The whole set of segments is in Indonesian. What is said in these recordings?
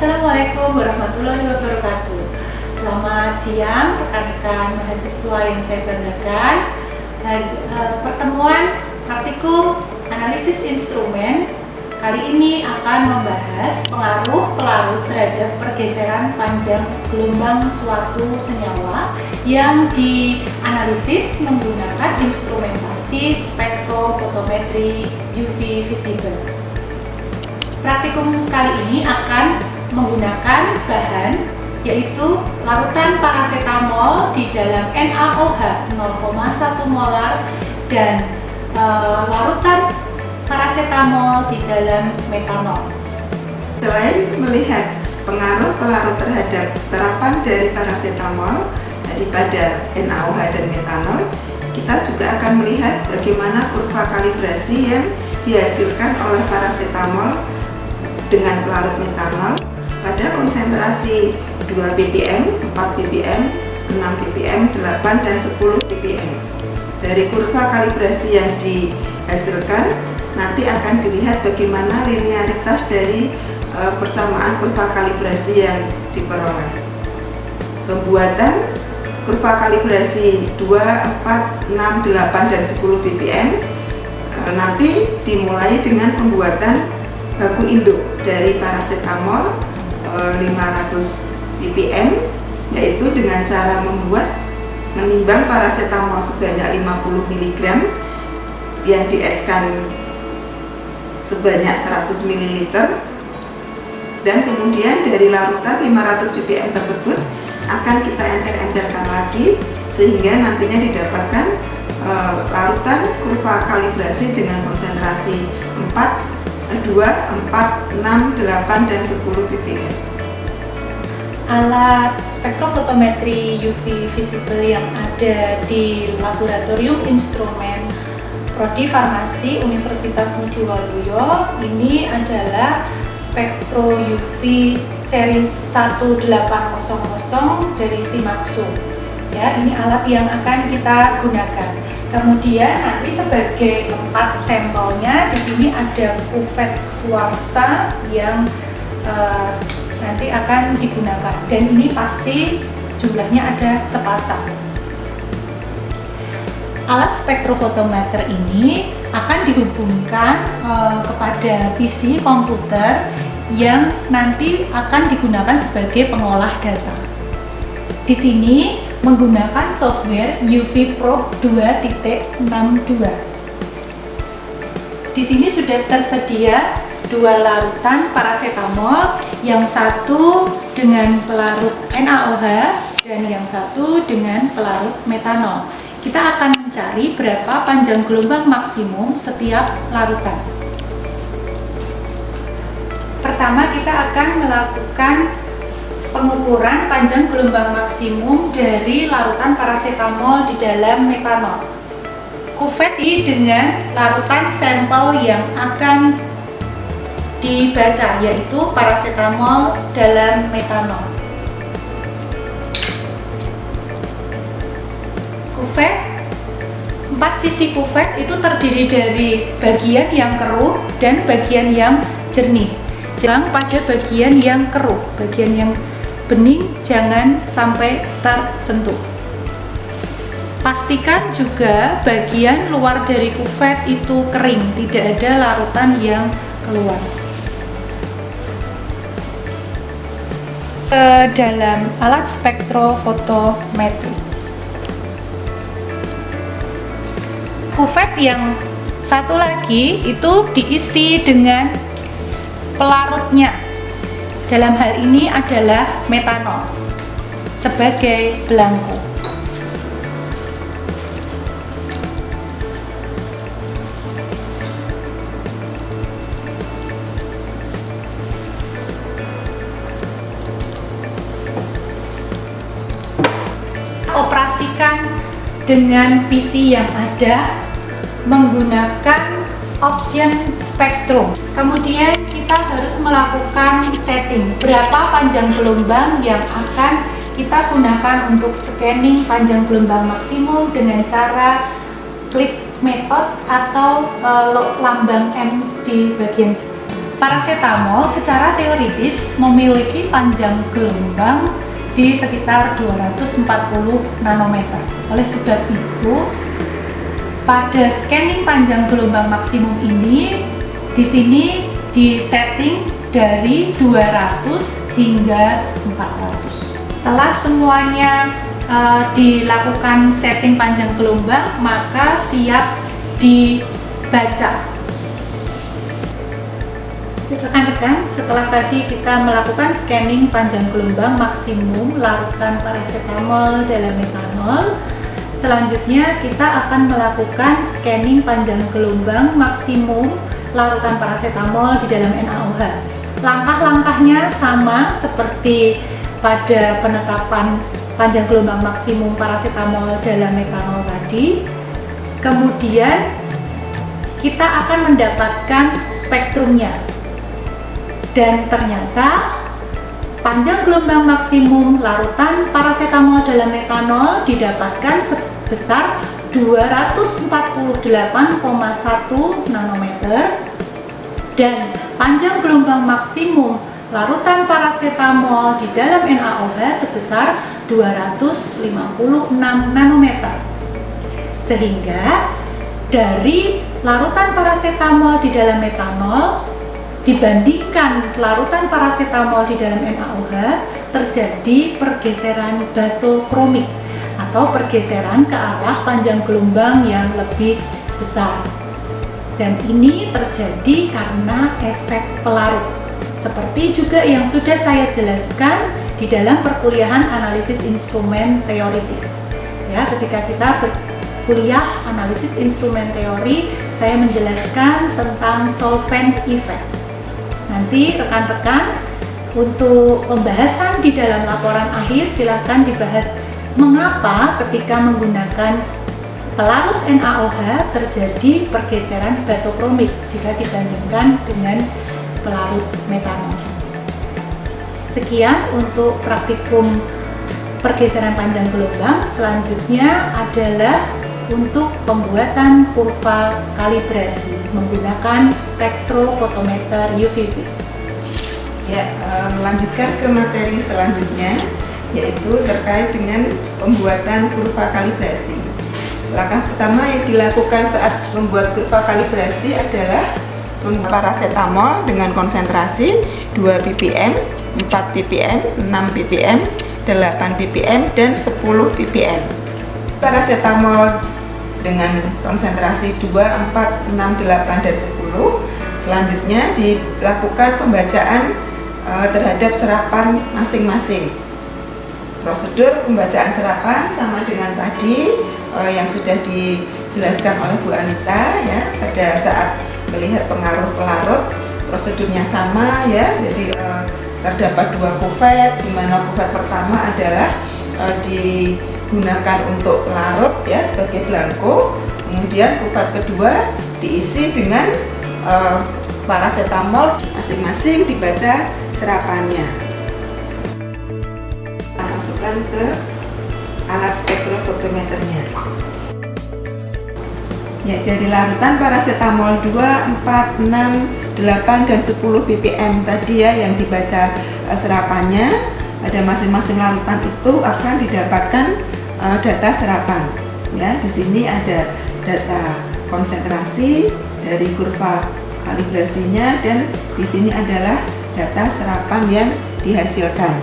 Assalamualaikum warahmatullahi wabarakatuh. Selamat siang rekan-rekan mahasiswa yang saya banggakan. Pertemuan praktikum analisis instrumen kali ini akan membahas pengaruh pelarut terhadap pergeseran panjang gelombang suatu senyawa yang dianalisis menggunakan instrumentasi spektrofotometri UV visible. Praktikum kali ini akan menggunakan bahan yaitu larutan parasetamol di dalam NaOH 0,1 molar dan larutan parasetamol di dalam metanol. Selain melihat pengaruh pelarut terhadap serapan dari parasetamol daripada NaOH dan metanol, kita juga akan melihat bagaimana kurva kalibrasi yang dihasilkan oleh parasetamol dengan pelarut metanol pada konsentrasi 2 ppm, 4 ppm, 6 ppm, 8 dan 10 ppm. Dari kurva kalibrasi yang dihasilkan nanti akan dilihat bagaimana linearitas dari persamaan kurva kalibrasi yang diperoleh. Pembuatan kurva kalibrasi 2, 4, 6, 8 dan 10 ppm nanti dimulai dengan pembuatan baku induk dari parasetamol 500 ppm, yaitu dengan cara menimbang parasetamol sebanyak 50 mg yang dietkan sebanyak 100 ml, dan kemudian dari larutan 500 ppm tersebut akan kita encer-encerkan lagi sehingga nantinya didapatkan larutan kurva kalibrasi dengan konsentrasi 4, 2, 4, 6, 8, dan 10 ppm. Alat spektrofotometri UV visible yang ada di Laboratorium Instrumen Prodi Farmasi Universitas Ngudi-Waluyo ini adalah spektro UV seri 1800 dari Shimadzu. Ya, ini alat yang akan kita gunakan. Kemudian nanti sebagai tempat sampelnya di sini ada kuvet kuarsa yang nanti akan digunakan, dan ini pasti jumlahnya ada sepasang. Alat spektrofotometer ini akan dihubungkan kepada PC komputer yang nanti akan digunakan sebagai pengolah data. Di sini menggunakan software UV Probe 2.62. Di sini sudah tersedia dua larutan parasetamol, yang satu dengan pelarut NaOH dan yang satu dengan pelarut metanol. Kita akan mencari berapa panjang gelombang maksimum setiap larutan. Pertama, kita akan melakukan pengukuran panjang gelombang maksimum dari larutan parasetamol di dalam metanol. Kuvet ini dengan larutan sampel yang akan dibaca, yaitu parasetamol dalam metanol. Kuvet, 4 sisi kuvet itu terdiri dari bagian yang keruh dan bagian yang jernih. Jangan pada bagian yang keruh, bagian yang bening jangan sampai tersentuh. Pastikan juga bagian luar dari kuvet itu kering, tidak ada larutan yang keluar. Ke dalam alat spektrofotometri. Kuvet yang satu lagi itu diisi dengan pelarutnya. Dalam hal ini adalah metanol sebagai belangko. Operasikan dengan PC yang ada menggunakan option spektrum. Kemudian kita harus melakukan setting berapa panjang gelombang yang akan kita gunakan untuk scanning panjang gelombang maksimum dengan cara klik method atau lambang M di bagian sini. Parasetamol secara teoritis memiliki panjang gelombang di sekitar 240 nanometer. Oleh sebab itu, pada scanning panjang gelombang maksimum ini di sini disetting dari 200 hingga 400. Setelah semuanya dilakukan setting panjang gelombang, maka siap dibaca. Rekan-rekan, setelah tadi kita melakukan scanning panjang gelombang maksimum larutan parasetamol dalam metanol, selanjutnya kita akan melakukan scanning panjang gelombang maksimum larutan parasetamol di dalam NaOH. Langkah-langkahnya sama seperti pada penetapan panjang gelombang maksimum parasetamol dalam metanol tadi. Kemudian kita akan mendapatkan spektrumnya. Dan ternyata panjang gelombang maksimum larutan parasetamol dalam metanol didapatkan sebesar 248,1 nanometer dan panjang gelombang maksimum larutan parasetamol di dalam NaOH sebesar 256 nanometer. Sehingga dari larutan parasetamol di dalam metanol dibandingkan larutan parasetamol di dalam NaOH terjadi pergeseran batokromik atau pergeseran ke arah panjang gelombang yang lebih besar. Dan ini terjadi karena efek pelarut. Seperti juga yang sudah saya jelaskan di dalam perkuliahan analisis instrumen teoritis. Ya, ketika kita berkuliah analisis instrumen teori, saya menjelaskan tentang solvent effect. Nanti rekan-rekan untuk pembahasan di dalam laporan akhir silakan dibahas mengapa ketika menggunakan pelarut NaOH terjadi pergeseran batokromik jika dibandingkan dengan pelarut metanol. Sekian untuk praktikum pergeseran panjang gelombang. Selanjutnya adalah untuk pembuatan kurva kalibrasi menggunakan spektrofotometer UV vis. Ya, melanjutkan ke materi selanjutnya, yaitu terkait dengan pembuatan kurva kalibrasi. Langkah pertama yang dilakukan saat membuat kurva kalibrasi adalah membuat parasetamol dengan konsentrasi 2 ppm, 4 ppm, 6 ppm, 8 ppm, dan 10 ppm. Parasetamol dengan konsentrasi 2, 4, 6, 8, dan 10. Selanjutnya dilakukan pembacaan terhadap serapan masing-masing. Prosedur pembacaan serapan sama dengan tadi yang sudah dijelaskan oleh Bu Anita ya, pada saat melihat pengaruh pelarut. Prosedurnya sama ya, jadi terdapat 2 kuvet, di mana kuvet pertama adalah digunakan untuk pelarut ya sebagai belangko, kemudian kuvet kedua diisi dengan parasetamol, masing-masing dibaca serapannya. Kita masukkan ke alat spektrofotometernya. Ya, dari larutan parasetamol 2, 4, 6, 8, dan 10 ppm tadi ya yang dibaca serapannya, pada masing-masing larutan itu akan didapatkan data serapan. Ya, di sini ada data konsentrasi dari kurva kalibrasinya, dan di sini adalah data serapan yang dihasilkan.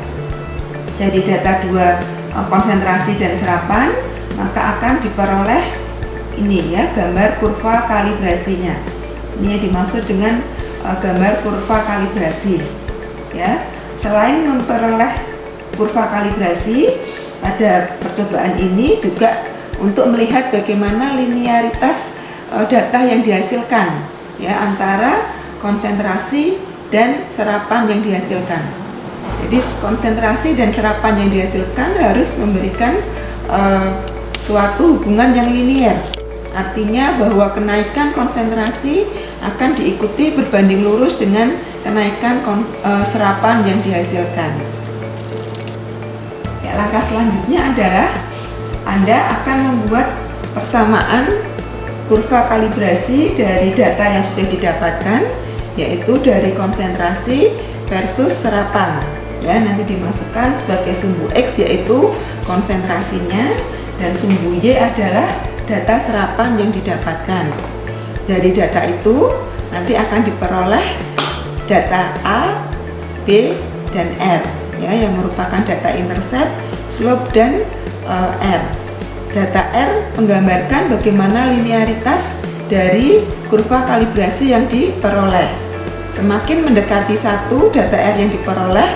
Dari data 2 konsentrasi dan serapan, maka akan diperoleh ini ya, gambar kurva kalibrasinya. Ini yang dimaksud dengan gambar kurva kalibrasi. Ya, selain memperoleh kurva kalibrasi, pada percobaan ini juga untuk melihat bagaimana linearitas data yang dihasilkan ya antara konsentrasi dan serapan yang dihasilkan. Jadi konsentrasi dan serapan yang dihasilkan harus memberikan suatu hubungan yang linier. Artinya bahwa kenaikan konsentrasi akan diikuti berbanding lurus dengan kenaikan serapan yang dihasilkan. Ya, langkah selanjutnya adalah Anda akan membuat persamaan kurva kalibrasi dari data yang sudah didapatkan yaitu dari konsentrasi versus serapan. Ya, nanti dimasukkan sebagai sumbu X yaitu konsentrasinya, dan sumbu Y adalah data serapan yang didapatkan. Dari data itu nanti akan diperoleh data A, B, dan R, ya, yang merupakan data intercept, slope, dan R. Data R menggambarkan bagaimana linearitas dari kurva kalibrasi yang diperoleh. Semakin mendekati 1 data R yang diperoleh,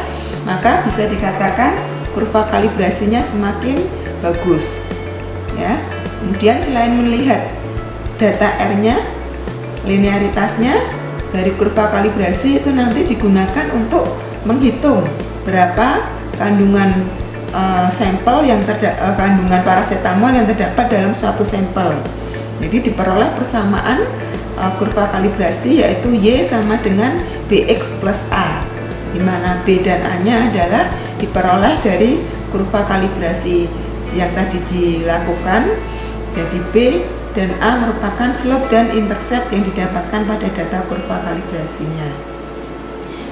maka bisa dikatakan kurva kalibrasinya semakin bagus. Ya. Kemudian selain melihat data R-nya, linearitasnya dari kurva kalibrasi itu nanti digunakan untuk menghitung berapa kandungan sampel yang kandungan parasetamol yang terdapat dalam suatu sampel. Jadi diperoleh persamaan kurva kalibrasi yaitu Y sama dengan Bx plus A, di mana B dan A-nya adalah diperoleh dari kurva kalibrasi yang tadi dilakukan. Jadi B dan A merupakan slope dan intercept yang didapatkan pada data kurva kalibrasinya.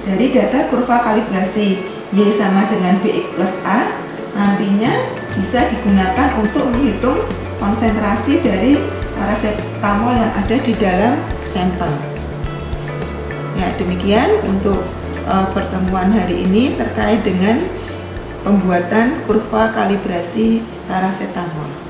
Dari data kurva kalibrasi Y sama dengan Bx plus A, nantinya bisa digunakan untuk menghitung konsentrasi dari parasetamol yang ada di dalam sampel. Ya, demikian untuk pertemuan hari ini terkait dengan pembuatan kurva kalibrasi parasetamol.